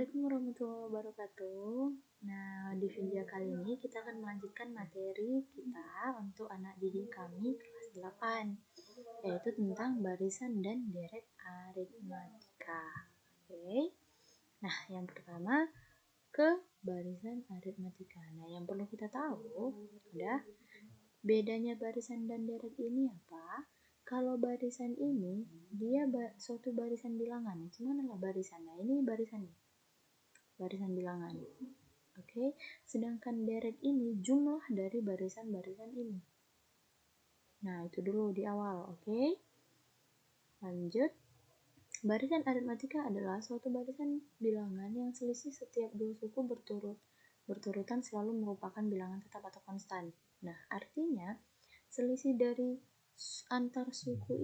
Assalamualaikum warahmatullahi wabarakatuh. Nah, di video kali ini kita akan melanjutkan materi kita untuk anak didik kami kelas 8, yaitu tentang barisan dan deret aritmatika. Oke. Nah, yang pertama ke barisan aritmatika. Nah, yang perlu kita tahu adalah bedanya barisan dan deret ini apa? Kalau barisan ini dia suatu barisan bilangan. Cuman lah barisan. Nah, ini barisan bilangan. Oke. Sedangkan deret ini jumlah dari barisan-barisan ini. Nah, itu dulu di awal, oke? Lanjut. Barisan aritmatika adalah suatu barisan bilangan yang selisih setiap dua suku berturutan selalu merupakan bilangan tetap atau konstan. Nah, artinya selisih antar suku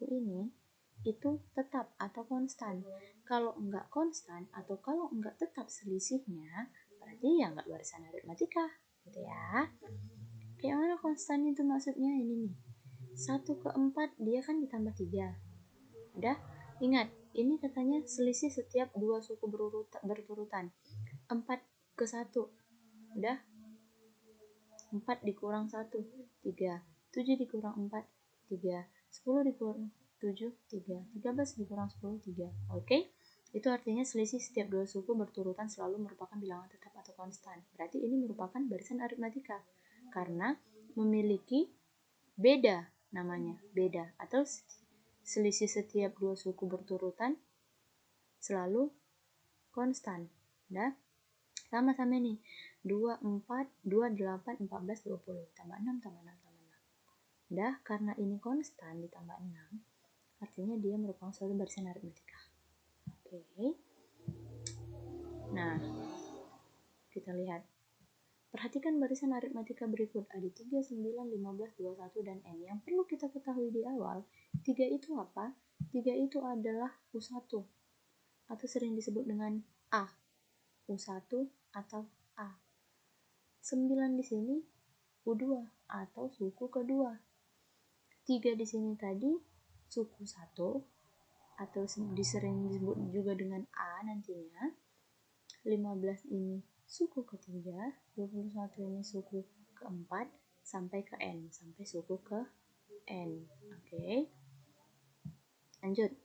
ini itu tetap atau konstan. Kalau enggak konstan atau kalau enggak tetap selisihnya, berarti ya enggak barisan aritmatika, gitu ya. Kayak mana konstan itu maksudnya? Ini nih, 1/4 dia kan ditambah 3. Udah, ingat, ini katanya selisih setiap dua suku berturutan. 4/1. Udah, 4 dikurang 1, 3. 7 dikurang 4, 3. 10 dikurang 7, 3. 13 dikurang 10, 3. Oke? Itu artinya selisih setiap dua suku berturutan selalu merupakan bilangan tetap atau konstan. Berarti ini merupakan barisan aritmatika. Karena memiliki beda namanya. Beda. Atau selisih setiap dua suku berturutan selalu konstan. Udah? Sama-sama nih. 2, 4, 2, 8, 14, 20. Tambah 6, tambah 6, tambah 6. Udah, karena ini konstan ditambah 6, artinya dia merupakan suatu barisan aritmatika. Oke. Nah, kita lihat. Perhatikan barisan aritmatika berikut. Ada 3, 9, 15, 21, dan N. Yang perlu kita ketahui di awal, 3 itu apa? 3 itu adalah U1, atau sering disebut dengan A. U1 atau A. 9 di sini U2 atau suku kedua. 3 di sini tadi suku 1 atau sering disebut juga dengan A nantinya. 15 ini suku ketiga, 21 ini suku keempat, sampai ke N, sampai suku ke N. Oke. Lanjut.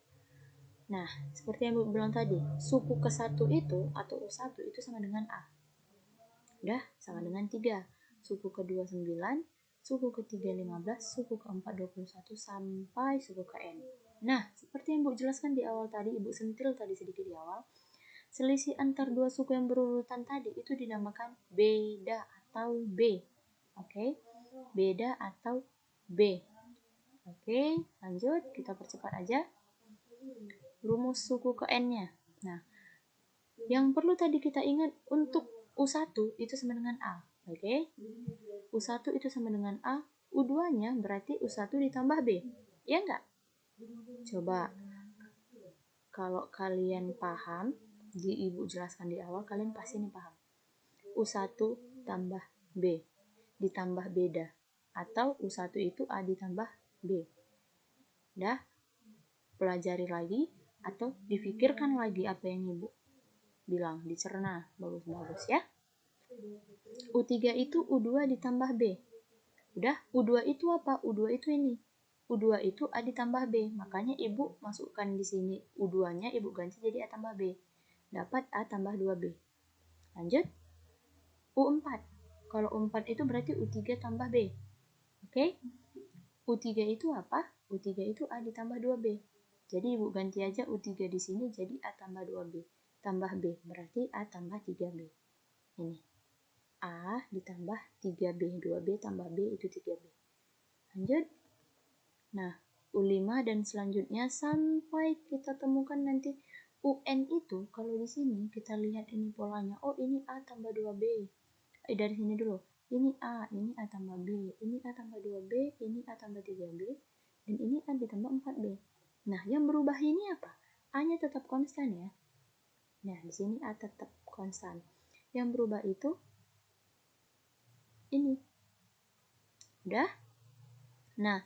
Nah, seperti yang Ibu bilang tadi, suku ke-1 itu atau U1 itu sama dengan A. Udah, sama dengan 3. Suku kedua 9, suku ketiga 15, suku keempat 21, sampai suku ke N. Nah, seperti yang Ibu jelaskan di awal tadi, Ibu sentil tadi sedikit di awal, selisih antar dua suku yang berurutan tadi itu dinamakan beda atau B. Oke? Beda atau B. Oke, lanjut, kita percepat aja. Rumus suku ke N-nya. Nah, yang perlu tadi kita ingat, untuk U1 itu sama dengan A. Oke? U1 itu sama dengan A, U2-nya berarti U1 ditambah B. Ya enggak? Coba, kalau kalian paham, di Ibu jelaskan di awal, kalian pasti nih paham. U1 tambah B ditambah beda. Atau U1 itu A ditambah B. Dah? Pelajari lagi, atau difikirkan lagi apa yang Ibu bilang, dicerna. Bagus-bagus ya. U3 itu U2 ditambah B. Udah, U2 itu apa? U2 itu ini. U2 itu A ditambah B. Makanya Ibu masukkan di sini U2-nya, Ibu ganti jadi A tambah B. Dapat A tambah 2B. Lanjut. U4. Kalau U4 itu berarti U3 tambah B. Oke? U3 itu apa? U3 itu A ditambah 2B. Jadi Ibu ganti aja U3 di sini jadi A tambah 2B. Tambah B, berarti A tambah 3B. Ini. A ditambah 3B, 2B tambah B itu 3B. Lanjut. Nah, U5 dan selanjutnya sampai kita temukan nanti UN itu, kalau di sini kita lihat ini polanya. Oh, ini A tambah 2B. Dari sini dulu. Ini A tambah B, ini A tambah 2B, ini A tambah 3B, dan ini A ditambah 4B. Nah, yang berubah ini apa? A-nya tetap konstan ya. Nah, di sini A tetap konstan. Yang berubah itu ini. Udah? Nah,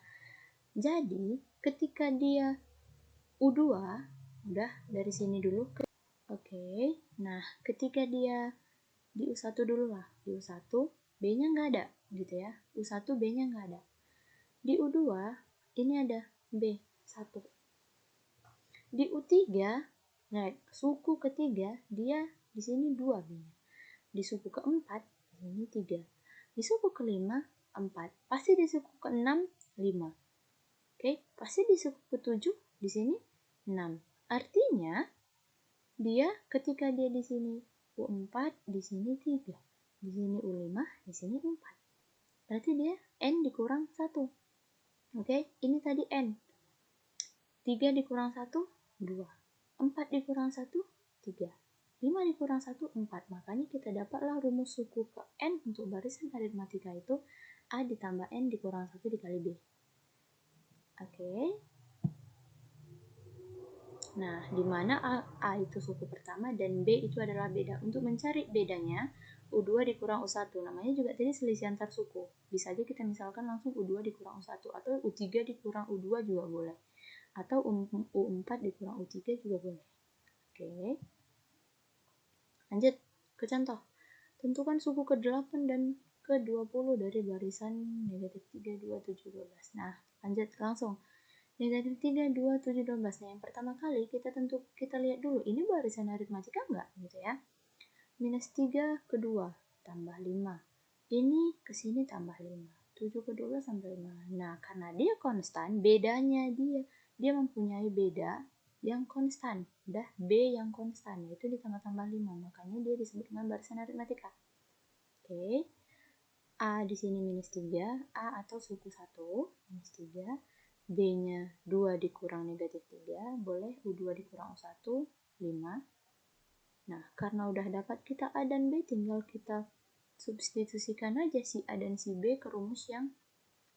jadi ketika dia U2, udah dari sini dulu, Oke, nah ketika dia di U1 dulu lah, di U1 B-nya nggak ada gitu ya, U1 B-nya nggak ada. Di U2 ini ada B1. Di U3, nah suku ketiga dia di sini 2 B-nya. Di suku keempat di sini 3. Di suku kelima 4. Pasti di suku keenam 5. Oke, pasti di suku ketujuh di sini 6. Artinya dia ketika dia di sini U4, di sini 3. Di sini U5, di sini 4. Berarti dia N dikurang 1. Oke, ini tadi N. 3 dikurang 1, 2. 4 dikurang 1, 3. 5 dikurang 1, 4. Makanya kita dapatlah rumus suku ke N untuk barisan aritmatika itu A ditambah N dikurang 1 dikali B. Oke. Nah, di mana A itu suku pertama dan B itu adalah beda. Untuk mencari bedanya, U2 dikurang U1. Namanya juga tadi selisih antar suku. Bisa aja kita misalkan langsung U2 dikurang U1 atau U3 dikurang U2 juga boleh. Atau U4 dikurang U3 juga boleh. Oke. Lanjut ke contoh. Tentukan suku ke-8 dan ke-20 dari barisan negatif 3, 2, 7, 12. Nah, lanjut langsung. Negatif 3, 2, 7, 12. Nah, yang pertama kali kita lihat dulu, ini barisan aritmatika enggak gitu ya. Minus 3 ke 2 tambah 5. Ini ke sini tambah 5. 7 ke 12 tambah 5. Nah, karena dia konstan, bedanya dia mempunyai beda yang konstan. Udah B yang konstan, yaitu ditambah-tambah 5. Makanya dia disebut dengan barisan aritmatika. Oke. A di sini minus 3, A atau suku 1, minus 3. B-nya 2 dikurang negatif 3, boleh U2 dikurang U1, 5. Nah, karena udah dapat kita A dan B, tinggal kita substitusikan aja si A dan si B ke rumus yang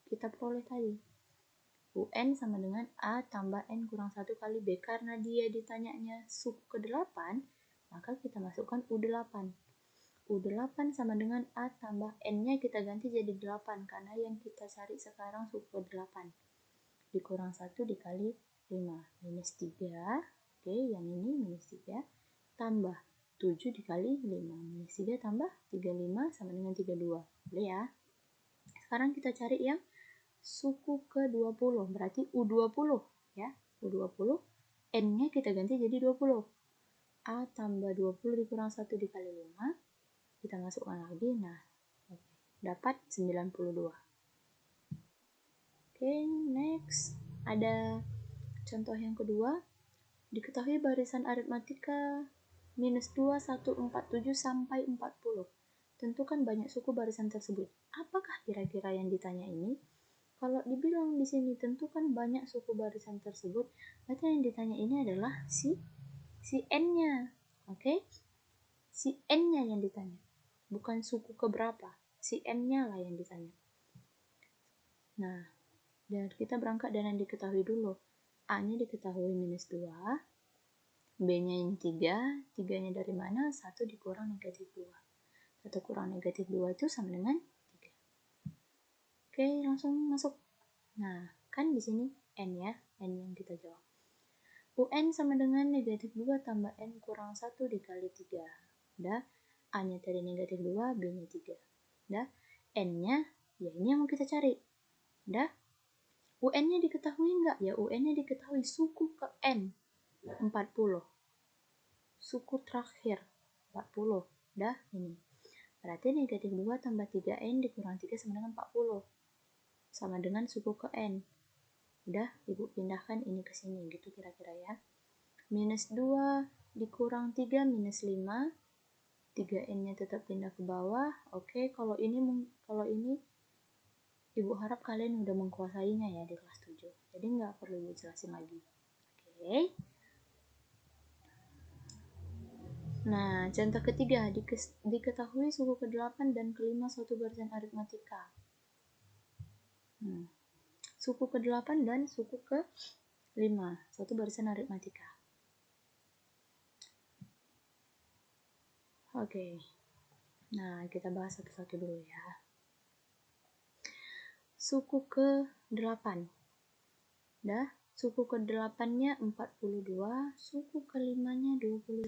kita peroleh tadi. UN sama dengan A tambah N kurang 1 kali B. Karena dia ditanyanya suku ke-8, maka kita masukkan U8. U8 sama dengan A tambah N-nya kita ganti jadi 8, karena yang kita cari sekarang suku ke-8. Dikurang 1 dikali 5. Minus 3. Oke, yang ini minus 3. Tambah 7 dikali 5. Minus 3 tambah 35 sama dengan 32. Boleh ya? Sekarang kita cari yang suku ke-20, berarti U20 ya. U20, N-nya kita ganti jadi 20. A tambah 20 dikurang 1 dikali 5. Kita masukkan lagi, nah dapat 92. Oke, next. Ada contoh yang kedua. Diketahui barisan aritmatika minus 2, 1, 4, 7 sampai 40. Tentukan banyak suku barisan tersebut. Apakah kira-kira yang ditanya ini? Kalau dibilang di sini tentukan banyak suku barisan tersebut, berarti yang ditanya ini adalah si N-nya. Oke? Si N-nya yang ditanya. Bukan suku keberapa. Si N-nya lah yang ditanya. Nah, dan kita berangkat dari yang diketahui dulu. A-nya diketahui minus 2. B-nya ini 3. 3-nya dari mana? 1 dikurang negatif 2. 1 kurang negatif 2 itu sama dengan 3. Oke, langsung masuk. Nah, kan di sini N ya, N yang kita jawab. UN sama dengan negatif 2 tambah N kurang 1 dikali 3. Udah, A-nya tadi negatif 2, B-nya 3. Udah, N-nya, ya ini yang mau kita cari. Udah, UN-nya diketahui nggak? Ya, UN-nya diketahui suku ke N, 40. Suku terakhir, 40. Udah, ini. Berarti negatif 2 tambah 3N dikurang 3 sama dengan 40. Sama dengan suku ke N. Udah, Ibu pindahkan ini ke sini, gitu kira-kira ya. Minus 2 dikurang 3, minus 5. 3N-nya tetap pindah ke bawah. Oke, kalau ini Ibu harap kalian udah mengkuasainya ya di kelas 7. Jadi nggak perlu Ibu jelasin lagi. Oke. Nah, contoh ketiga, diketahui suku ke-8 dan ke-5 suatu barisan aritmatika. Suku ke-8 dan suku ke-5 suatu barisan aritmatika. Oke. Nah, kita bahas satu-satu dulu ya. Suku ke-8. Suku ke-8-nya 42, suku ke-5-nya 20.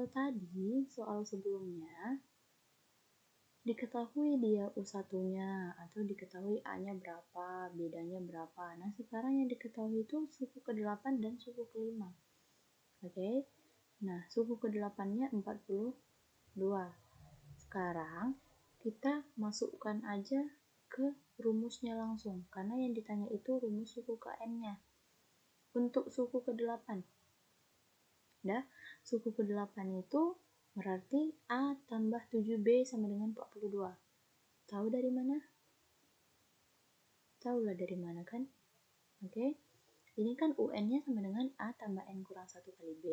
kalau tadi soal sebelumnya diketahui dia U1-nya atau diketahui A-nya berapa, bedanya berapa. Nah, sekarang yang diketahui itu suku ke-8 dan suku ke-5. Oke. Nah, suku ke-8-nya 42. Sekarang kita masukkan aja ke rumusnya langsung, karena yang ditanya itu rumus suku ke N-nya. Untuk suku ke-8, suku ke-8 itu berarti A tambah 7B sama dengan 42. Tahu dari mana? Tahulah dari mana kan? Oke. Ini kan UN-nya sama dengan A tambah N kurang 1 kali B.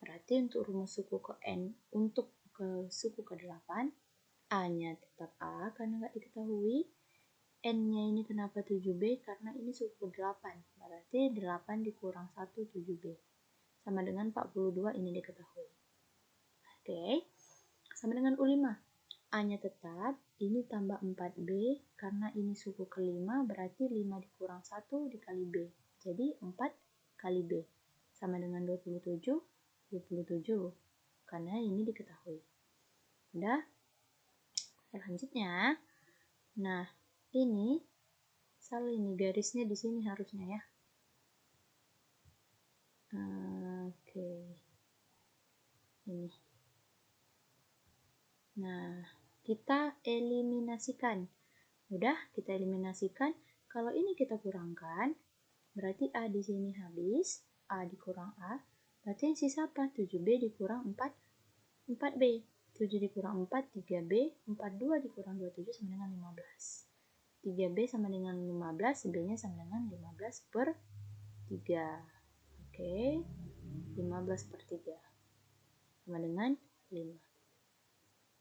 Berarti untuk rumus suku ke N, untuk ke suku ke-8, A-nya tetap A karena nggak diketahui. N-nya ini kenapa 7B? Karena ini suku ke-8. Berarti 8 dikurang 1, 7B. Sama dengan 42, ini diketahui. Oke, sama dengan U5. A-nya tetap, ini tambah 4B, karena ini suku ke-5, berarti 5 dikurang 1 dikali B. Jadi 4 kali B. Sama dengan 27, karena ini diketahui. Udah? Selanjutnya, nah ini, salah ini garisnya di sini harusnya ya. Oke. Ini. Nah, kita eliminasikan. Udah, kita eliminasikan. Kalau ini kita kurangkan, berarti A di sini habis. A dikurang A. Berarti yang sisa apa? 7B dikurang 4. 4B. 7 dikurang 4, 3B. 42 dikurang 27 sama dengan 15. 3B sama dengan 15. B-nya sama dengan 15 per 3. Oke. 15 per 3. Sama dengan 5.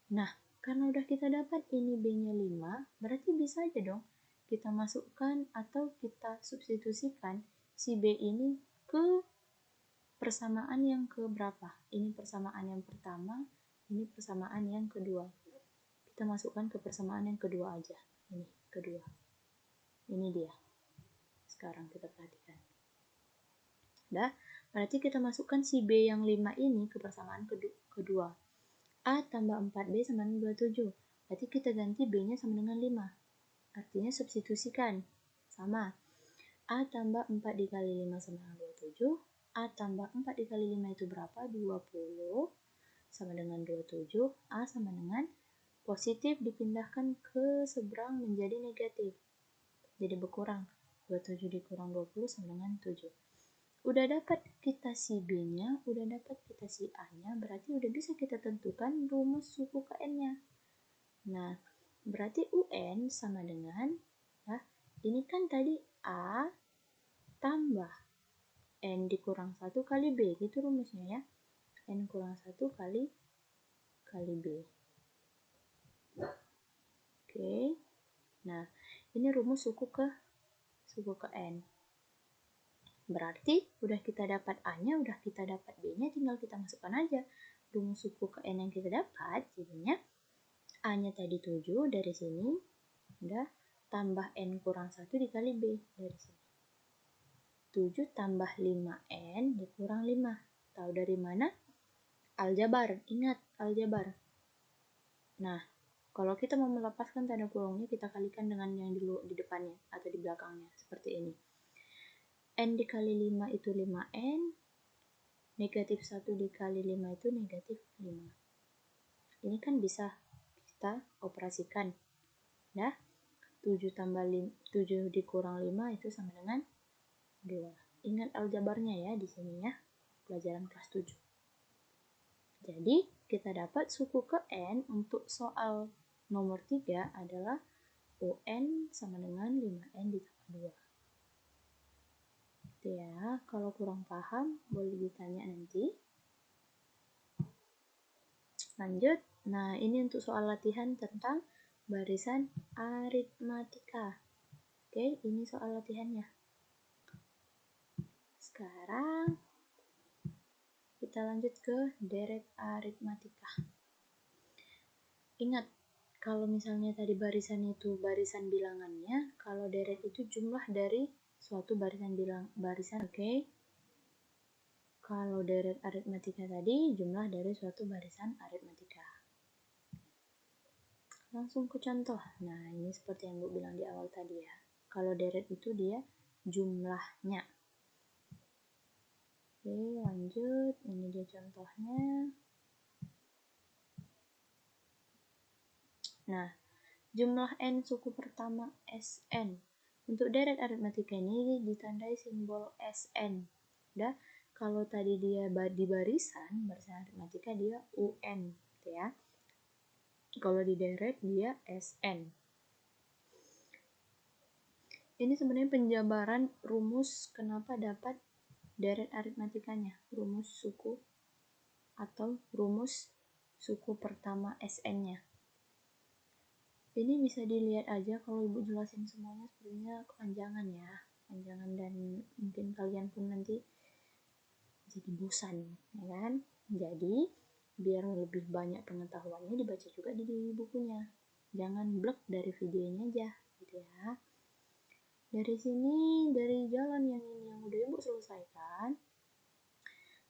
Nah, karena udah kita dapat ini B-nya 5, berarti bisa aja dong kita masukkan atau kita substitusikan si B ini ke persamaan yang ke berapa. Ini persamaan yang pertama, ini persamaan yang kedua. Kita masukkan ke persamaan yang kedua aja. Ini, kedua. Ini dia. Sekarang kita perhatikan. Udah, berarti kita masukkan si B yang 5 ini ke persamaan kedua. A tambah 4B sama dengan 27. Berarti kita ganti B-nya sama dengan 5. Artinya substitusikan. Sama. A tambah 4 dikali 5 sama dengan 27. A tambah 4 dikali 5 itu berapa? 20. Sama dengan 27. A sama dengan positif dipindahkan ke seberang menjadi negatif. Jadi berkurang. 27 dikurang 20 sama dengan 7. Udah dapat kita si B-nya, udah dapat kita si A-nya, berarti udah bisa kita tentukan rumus suku ke N-nya. Nah, berarti UN sama dengan, ini kan tadi A tambah N dikurang 1 kali B, gitu rumusnya ya. N kurang 1 kali B. Oke. Nah, ini rumus suku ke N. Berarti udah kita dapat A-nya, udah kita dapat B-nya, tinggal kita masukkan aja rumus suku ke N yang kita dapat. Jadinya A-nya tadi 7 dari sini, udah tambah N kurang 1 dikali B dari sini. 7 tambah 5N dikurang 5. Tahu dari mana? Aljabar. Ingat, aljabar. Nah, kalau kita mau melepaskan tanda kurungnya, kita kalikan dengan yang di depannya atau di belakangnya, seperti ini. N dikali 5 itu 5N, negatif 1 dikali 5 itu negatif 5. Ini kan bisa kita operasikan. Nah, 7 tambah 7 dikurang 5 itu sama dengan 2. Ingat aljabarnya ya di sini ya, pelajaran kelas 7. Jadi, kita dapat suku ke N untuk soal nomor 3 adalah UN sama dengan 5N ditambah 2. Gitu ya, kalau kurang paham boleh ditanya nanti. Lanjut, nah ini untuk soal latihan tentang barisan aritmatika. Oke, ini soal latihannya. Sekarang kita lanjut ke deret aritmatika. Ingat, kalau misalnya tadi barisan itu barisan bilangannya, kalau deret itu jumlah dari suatu barisan. Oke. Kalau deret aritmatika tadi jumlah dari suatu barisan aritmatika. Langsung ke contoh. Nah, ini seperti yang Bu bilang di awal tadi ya. Kalau deret itu dia jumlahnya. Oke, lanjut. Ini dia contohnya. Nah, jumlah n suku pertama Sn. Untuk deret aritmatika ini ditandai simbol Sn. Udah, kalau tadi dia di barisan aritmatika dia UN, gitu ya. Kalau di deret dia Sn. Ini sebenarnya penjabaran rumus kenapa dapat deret aritmatikanya, rumus suku atau rumus suku pertama Sn-nya. Ini bisa dilihat aja, kalau Ibu jelasin semuanya sebenarnya kepanjangan ya, kepanjangan, dan mungkin kalian pun nanti jadi bosan, ya kan? Jadi biar lebih banyak pengetahuannya dibaca juga di bukunya, jangan blek dari videonya aja, gitu ya. Dari sini, dari jalan yang ini yang udah Ibu selesaikan,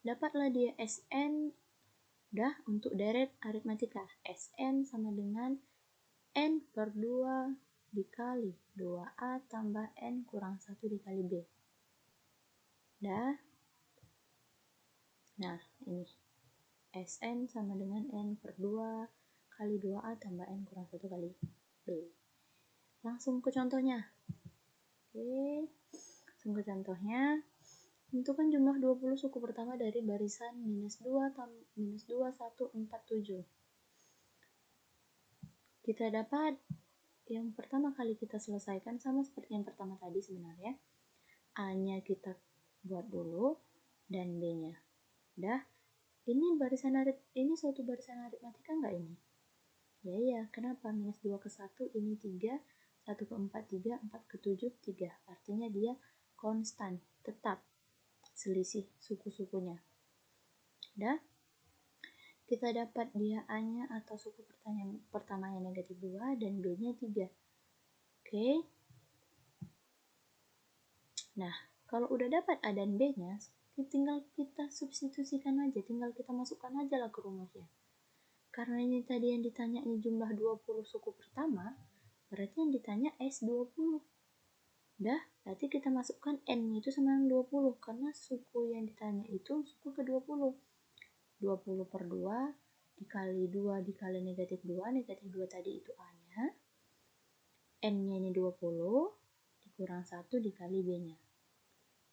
dapatlah dia Sn. Udah, untuk deret aritmatika Sn sama dengan N per 2 dikali 2A tambah N kurang 1 dikali B. Dah. Nah, ini. Sn sama dengan N per 2 kali 2A tambah N kurang 1 kali B. Langsung ke contohnya. Oke. Langsung ke contohnya. Tentukan jumlah 20 suku pertama dari barisan minus 2, 1, 4, 7. Kita dapat yang pertama kali kita selesaikan sama seperti yang pertama tadi sebenarnya. A-nya kita buat dulu dan B-nya. Udah. Ini suatu barisan aritmatika enggak ini? Ya, kenapa? Minus 2 ke 1 ini 3, 1 ke 4 3, 4 ke 7 3. Artinya dia konstan, tetap selisih suku-sukunya. Udah. Kita dapat dia A-nya atau suku pertamanya negatif 2 dan B-nya 3. Oke. Nah, kalau udah dapat A dan B-nya, tinggal kita substitusikan aja, tinggal kita masukkan aja lah ke rumusnya. Karena ini tadi yang ditanya ini jumlah 20 suku pertama, berarti yang ditanya S20. Udah, berarti kita masukkan N itu sama dengan 20, karena suku yang ditanya itu suku ke-20. 20 per 2 dikali 2 dikali negatif 2, negatif 2 tadi itu A-nya, N-nya ini 20, dikurang 1 dikali B-nya.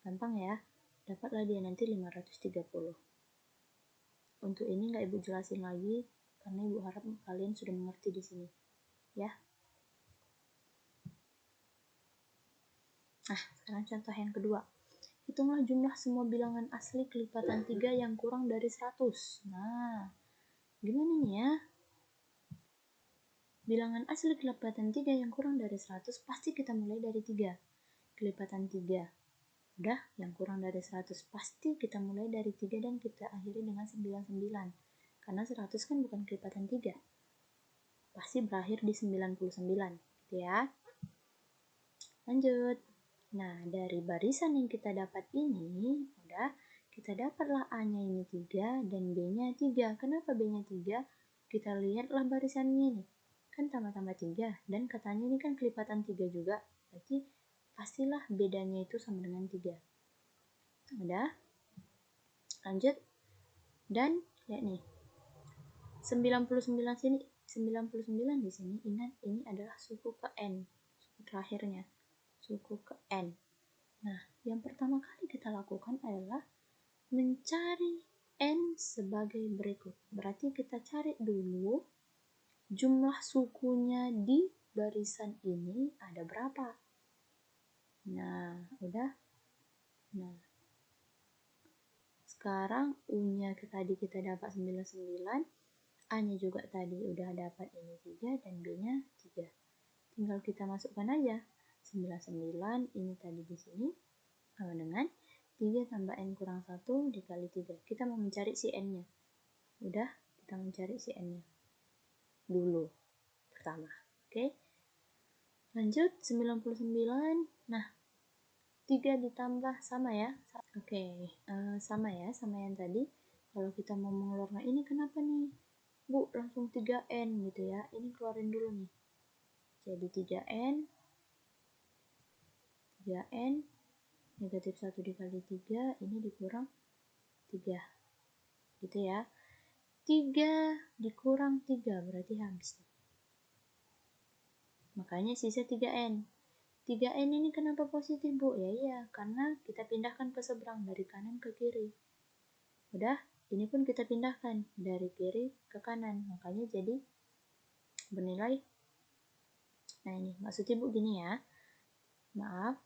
Gampang ya, dapatlah dia nanti 530. Untuk ini nggak Ibu jelasin lagi, karena Ibu harap kalian sudah mengerti di sini. Ya. Nah, sekarang contoh yang kedua. Hitunglah jumlah semua bilangan asli kelipatan 3 yang kurang dari 100. Nah, gimana nih ya? Bilangan asli kelipatan 3 yang kurang dari 100 pasti kita mulai dari 3. Kelipatan 3. Udah, yang kurang dari 100 pasti kita mulai dari 3 dan kita akhiri dengan 99. Karena 100 kan bukan kelipatan 3. Pasti berakhir di 99, gitu ya. Lanjut. Nah, dari barisan yang kita dapat ini, udah, kita dapatlah A-nya ini 3 dan B-nya 3. Kenapa B-nya 3? Kita lihatlah barisannya nih. Kan tambah-tambah 3, dan katanya ini kan kelipatan 3 juga. Berarti pastilah bedanya itu sama dengan 3. Udah. Lanjut. Dan lihat nih. 99 di sini, ingat ini adalah suku ke N. Suku terakhirnya. Suku ke N. Nah, yang pertama kali kita lakukan adalah mencari N sebagai berikut. Berarti kita cari dulu jumlah sukunya di barisan ini ada berapa. Nah, udah. Nah, sekarang U-nya tadi kita dapat 99, A-nya juga tadi udah dapat ini 3 dan B-nya 3. Tinggal kita masukkan aja. 99 ini tadi di sini sama dengan 3 tambah N kurang 1 dikali 3. Kita mau mencari si N-nya. Udah, kita mencari si N-nya dulu pertama. Oke. Lanjut 99. Nah, 3 ditambah sama ya. Oke, sama ya, sama yang tadi. Kalau kita mau mengeluarkan ini kenapa nih? Bu, langsung 3N gitu ya. Ini keluarin dulu nih. Jadi 3N, negatif 1 dikali 3, ini dikurang 3. Gitu ya. 3 dikurang 3, berarti habis. Makanya sisa 3N. 3N ini kenapa positif, Bu? Ya iya, karena kita pindahkan ke seberang dari kanan ke kiri. Udah, ini pun kita pindahkan dari kiri ke kanan. Makanya jadi bernilai. Nah, ini maksud Ibu gini ya. Maaf,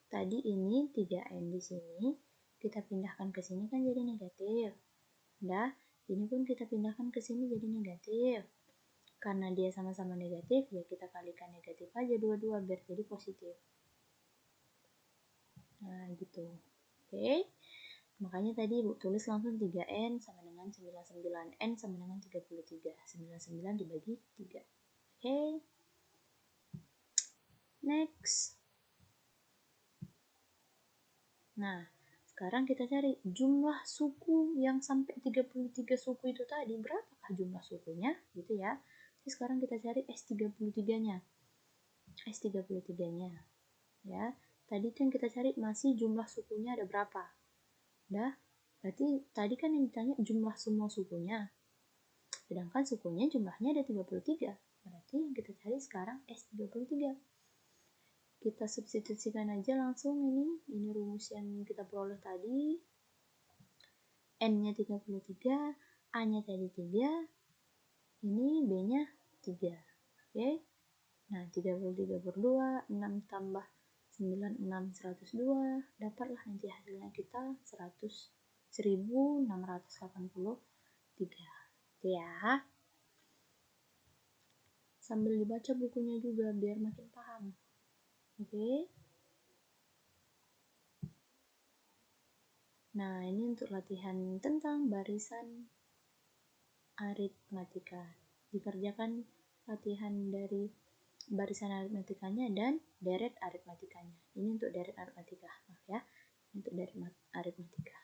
tadi ini 3N di sini kita pindahkan ke sini kan jadi negatif. Udah, ini pun kita pindahkan ke sini jadi negatif. Karena dia sama-sama negatif, ya kita kalikan negatif aja dua-dua biar jadi positif. Nah, gitu. Oke. Makanya tadi Ibu tulis langsung 3N sama dengan 99N sama dengan 33. 99 dibagi 3. Oke. Next. Nah, sekarang kita cari jumlah suku yang sampai 33 suku itu tadi. Berapakah jumlah sukunya? Gitu ya. Jadi sekarang kita cari S33-nya. S33-nya. Ya. Tadi tuh yang kita cari masih jumlah sukunya ada berapa? Udah, berarti tadi kan yang ditanya jumlah semua sukunya. Sedangkan sukunya jumlahnya ada 33. Berarti yang kita cari sekarang S33. Kita substitusikan aja langsung ini rumus yang kita peroleh tadi. N-nya 33, A-nya tadi 3, ini B-nya 3. Oke. Nah, 33 per 2, 6 tambah 96, 102, dapatlah nanti hasilnya kita 1683. Itu ya. Sambil dibaca bukunya juga biar makin paham. Oke. Nah, ini untuk latihan tentang barisan aritmatika. Dikerjakan latihan dari barisan aritmatikanya dan deret aritmatikanya. Ini untuk deret aritmatika, maaf ya. Untuk deret aritmatika.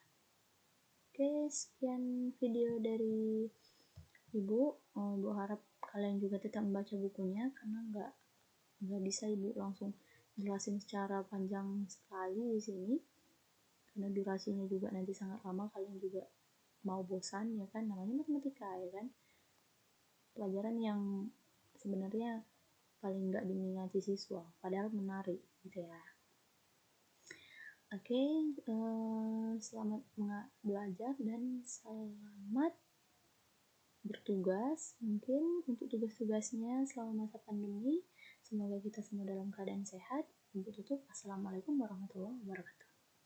Oke, sekian video dari Ibu. Ibu harap kalian juga tetap membaca bukunya karena nggak bisa Ibu langsung jelasin secara panjang sekali di sini. Karena durasinya juga nanti sangat lama, kalian juga mau bosan ya kan, namanya matematika ya kan, pelajaran yang sebenarnya paling nggak diminati siswa padahal menarik gitu ya. Oke, selamat belajar dan selamat bertugas. Mungkin untuk tugas-tugasnya selama masa pandemi, semoga kita semua dalam keadaan sehat. Ibu tutup, assalamualaikum warahmatullahi wabarakatuh.